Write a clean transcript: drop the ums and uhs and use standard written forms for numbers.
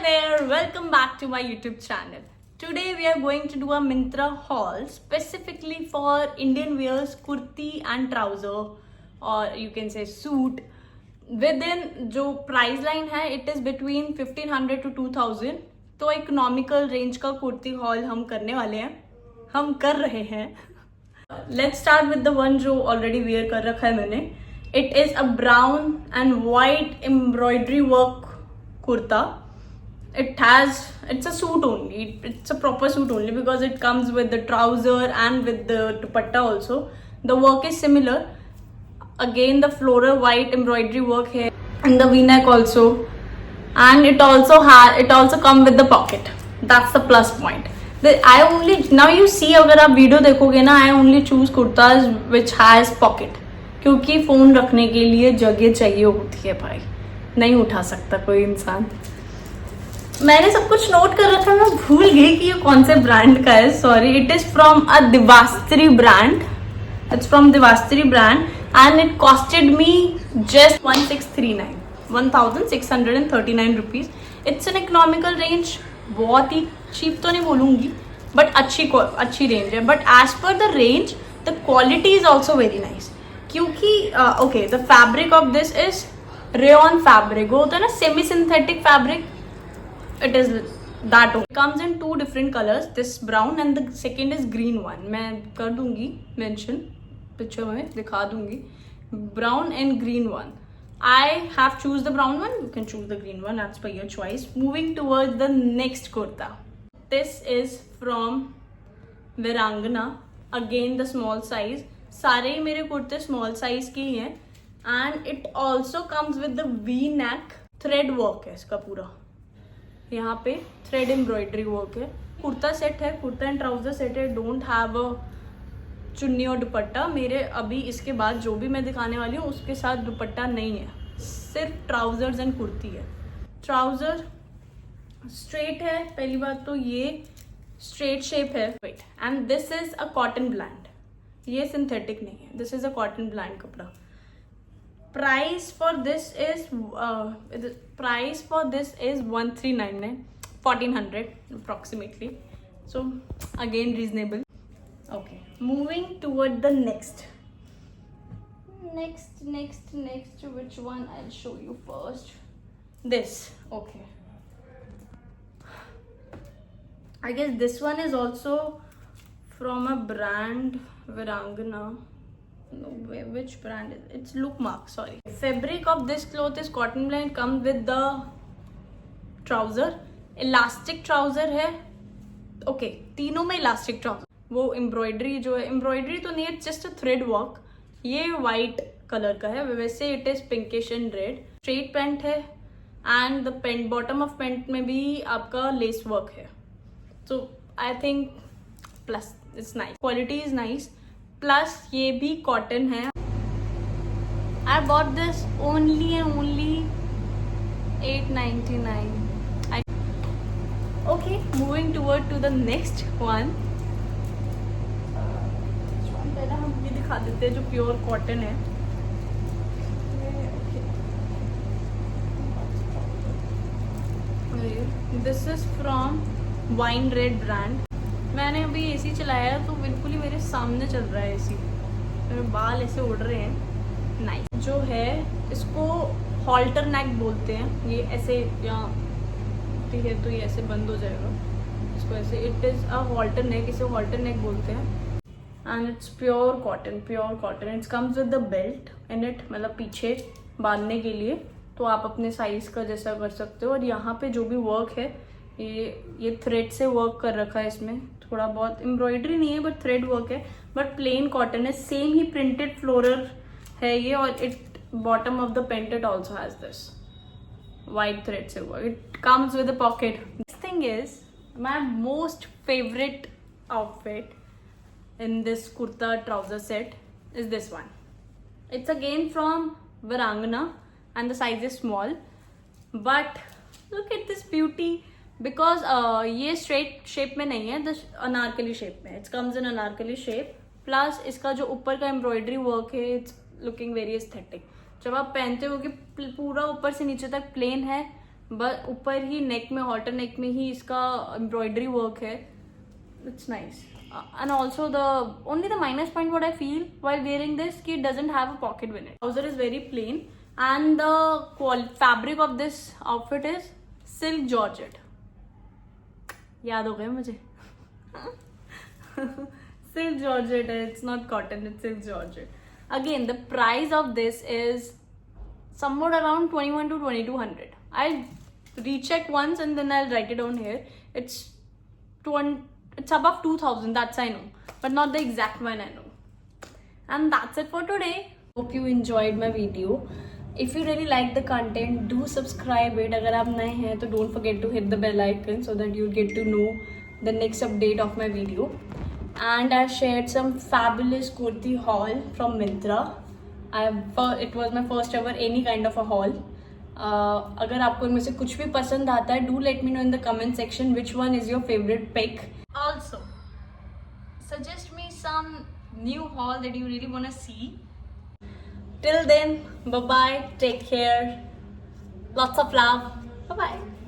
there, welcome back to my YouTube channel. Today we are going to do a Myntra haul specifically for Indian wears kurti and trouser, or you can say suit. Within जो price line है, it is between 1500 to 2000. तो economical range का kurti hall हम करने वाले हैं, हम कर रहे हैं. Let's start with the one जो already wear कर रखा है मैंने. It is a brown and white embroidery work kurta. It's a suit only. It's a proper suit only because it comes with the trouser and with the dupatta also. The work is similar. Again, the floral white embroidery here here and the V-neck also. And it also come with the pocket. That's the plus point. Now you see, अगर आप video देखोगे ना, I only choose kurtas which has pocket. क्योंकि phone रखने के लिए जगह चाहिए होती है भाई, नहीं उठा सकता कोई इंसान. मैंने सब कुछ नोट कर रखा है, मैं भूल गई कि ये कौन से ब्रांड का है. Sorry. It is from a Divastri brand. It's from Divastri brand and it costed me just 1639 rupees. It's an economical range. बहुत ही चीप तो नहीं बोलूंगी, बट अच्छी रेंज है. But as per the range the quality is also very nice. क्योंकि okay, the fabric of this is rayon fabric. वो होता है ना semi synthetic fabric. It is that only. It comes in two different colors. This brown and the second is green one. मैं कर दूंगी mention, picture में दिखा दूंगी. Brown and green one. I have choose the brown one. You can choose the green one. That's by your choice. Moving towards the next kurta. This is from Virangana. Again the small size. सारे ही मेरे कुर्ते small size के ही हैं. And it also comes with the V-neck. Thread work है इसका पूरा. यहाँ पे थ्रेड एम्ब्रॉयडरी वर्क है. कुर्ता सेट है, कुर्ता एंड ट्राउजर सेट है. डोंट हैव अ चुन्नी और दुपट्टा. मेरे अभी इसके बाद जो भी मैं दिखाने वाली हूँ उसके साथ दुपट्टा नहीं है, सिर्फ ट्राउजर्स एंड कुर्ती है. ट्राउजर स्ट्रेट है. पहली बात तो ये स्ट्रेट शेप है. Wait, and this is a cotton blend. ये सिंथेटिक नहीं है, this is a cotton blend कपड़ा. Price for this is 1399, 1400 approximately. So again reasonable. Okay, moving toward the next. Which one I'll show you first? This. Okay, I guess this one is also from a brand Virangana. No, which brand is it? It's Lookmark. Sorry. Fabric of this cloth is cotton blend. Comes with the trouser. Elastic trouser है. Okay, तीनों में elastic trouser. वो embroidery जो है, embroidery तो नहीं है, just a thread work. ये white color का है. वैसे it is pinkish and red. Straight pant है and the pant bottom of pant में भी आपका lace work है. So I think plus it's nice. Quality is nice. Plus ये भी कॉटन है. I bought this only and only 899. Okay, moving toward to the next one. पहले हम ये दिखा देते हैं जो प्योर कॉटन है. This is from wine red brand. मैंने अभी एसी चलाया है तो बिल्कुल ही मेरे सामने चल रहा है एसी. मेरे बाल ऐसे उड़ रहे हैं. नाइस. जो है इसको हॉल्टर नेक बोलते हैं. ये ऐसे यहाँ होती है तो ये ऐसे बंद हो जाएगा. इसको ऐसे, it is a halter neck. इसे हॉल्टर नेक बोलते हैं. And it's pure cotton. It's comes with the belt in it, मतलब पीछे बांधने के लिए. तो आप अपने साइज़ का जैसा कर सकते हो. और यहाँ पे जो भी वर्क है ये थ्रेड से वर्क कर रखा है. इसमें थोड़ा बहुत एम्ब्रॉयडरी नहीं है बट थ्रेड वर्क है. बट प्लेन कॉटन है. सेम ही प्रिंटेड फ्लोरल है ये. और it bottom of the pant it also has this white thread से work. It comes with a pocket. This thing is my most favourite outfit in this kurta trouser set is this one. It's again from Virangana and the size is small, but look at this beauty. Because ये straight shape में नहीं है, the Anarkali shape में. It's comes in Anarkali shape. Plus इसका जो ऊपर का embroidery work है, इट्स लुकिंग वेरी एस्थेटिक. जब आप पहनते हो कि पूरा ऊपर से नीचे तक प्लेन है बस ऊपर ही नेक में, हॉटर नेक में ही इसका एम्ब्रॉयडरी वर्क है. It's nice. And also only the minus point what I feel while wearing this कि it doesn't have a pocket with it. Trouser is very plain and the fabric of this outfit is silk georgette. याद हो गया मुझे. Silk georgette है, it's not cotton, it's silk georgette. Again, the price of this is somewhat around 21 to 2200. I'll recheck once and then I'll write it down here. It's above 2000, that's I know, but not the exact one I know. And that's it for today. Hope you enjoyed my video. If you really like the content, do subscribe it. अगर आप नए हैं तो don't forget to hit the bell icon so that you'll get to know the next update of my video. And I shared some fabulous kurti haul from Myntra. It was my first ever any kind of a haul. अगर आपको इनमें से कुछ भी पसंद आता है, do let me know in the comment section which one is your favorite pick. Also, suggest me some new haul that you really want to see. Till then, bye bye, take care, lots of love, bye bye.